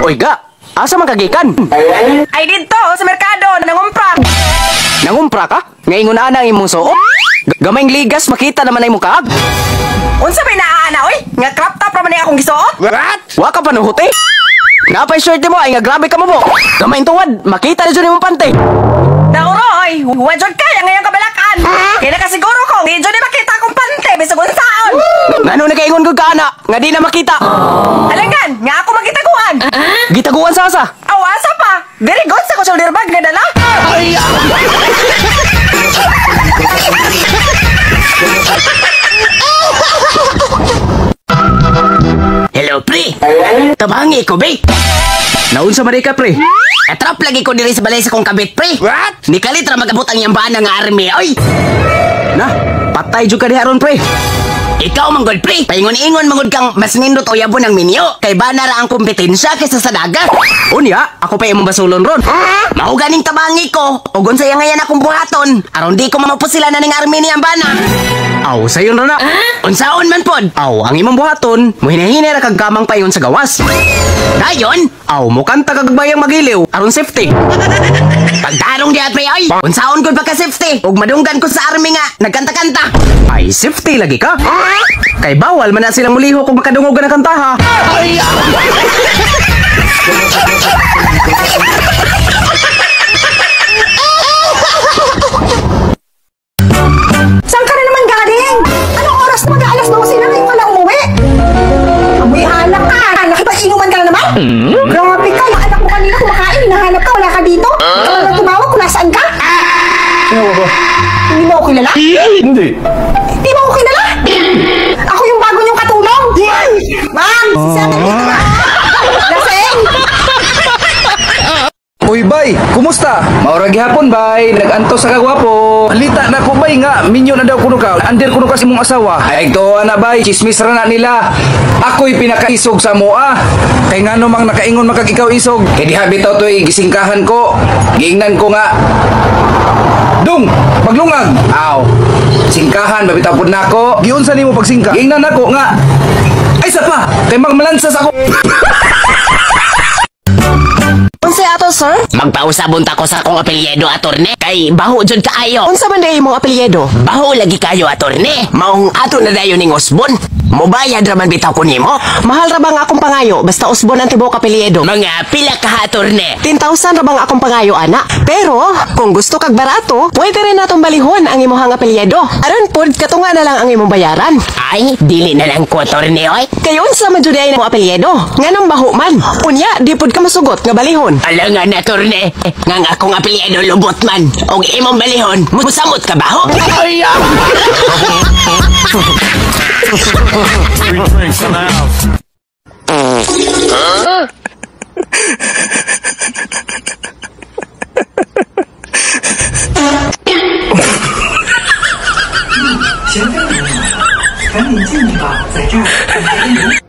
Oy ga, asa man kagikan? Ay dito, sa merkado, nangumpra. Nangumpra ka? Ngayon na ang imong suot? Gamayng ligas, makita naman ay mukhaag. Unsa may naaana, oy? Nga crop top raman ay akong gisuot? What? Wa ka panuhuti? Napay short mo ay nga grabe ka mo po. Gamayng tuwad, makita na dyan imong pante. Nauro, oy, wadjod kaya ngayong kabalakan. Kaya nakasiguro ko, di dyan makita akong pante, bisag unsaon. Ngano na kaingon ko ka ana, nga di na makita. Alangan, nga ako magitaguan. Gitaguan sa asa? Aw, asa pa? Very good sa ko shoulder bag na dala. Hello, pre. Tabangi ko, be. Naunsa man ka pre? Atrap lagi ko diri sa balay sa kong kabit, pre. What? Ni kalit ra magabot ang yambana nga army, oy. Na, patay jud ka diharon pre. Ikaw manggod, pre. Paingon-ingon mangod kang mas nindot o yabo ng minyo. Kay bana ra ang kompetensya kaysa sa dagat. Unya, ako pa imong basulon ron. Mao ganing tabangi ko. Ugon saya ngayon akong buhaton. Aron di ko mamapusila na ning army ni yambana. Aw, sayon ra na. Unsaon man pod? Aw, ang imong buhaton, muhinahinay ra kag kamang payon sa gawas. Dayon, Aw, mukanta kag bayang magiliw, aron safety. pagtarong di pre, oy. Unsaon gud pagka safety? Ug madunggan ko sa army nga nagkanta-kanta. Ay, safety lagi ka. Kay bawal man na silang muliho kung makadungogan na kantaha. Saan ka na naman galing? Anong oras na mag-aalas 12 na ngayon wala umuwi? Amoy halak ka. Nakipag-inuman ka na naman? Grabe ka. Yung anak mo kanina kumakain. Hinahanap ka. Wala ka dito. Ikaw na tumawag kung nasaan ka. Hindi mo ako kilala? Hindi. Hindi mo ako kilala? Ako yung bago niyong katulong. Ma'am, si Ate Mika. Laseng. Uy, bay, kumusta? Maura gihapon bay, naganto sa kagwapo. Balita na ko, bay, nga, minyo na daw kuno ka. Under kuno kasi mong asawa. Ay, ito na bay, chismis ra na nila. Ako'y pinakaisog sa mua. Kay nga namang nakaingon makag ikaw isog. Kaya di habitaw to'y gisingkahan ko. Giingnan ko nga. Dung, maglungag. Aw, singkahan, mabitaw po na ako. Giunsa nimo pagsingka? Giingnan ako nga. Ay, sa pa, kay magmalansas ako. Unsa ato, sir? Magpausabon ta ko sa akong apelyido, atorne. Kay baho jud kaayo. Unsa man day imong apelyido? Baho lagi kayo, atorne. Maong ato na dayon ning Osbon. Mobayad raman bitaw ko nimo. Mahal ra ba nga akong pangayo? Basta usbon ang tibuok apelyido. Mga pila ka, atorne. 10,000 ra ba nga akong pangayo, ana? Pero, kung gusto kag barato, pwede rin natong balihon ang imuhang apelyido. Aron pod, katunga na lang ang imong bayaran. Ay, dili na lang ko, atorne, oy. Kay unsa man jud ay imong apelyido? Nganong baho man? Unya, di pod ka masugot nga balihon. Alangan, atorne. Ngang akong apelyido lubot man. Og imong balihon, musamot ka baho. Free drinks in the house.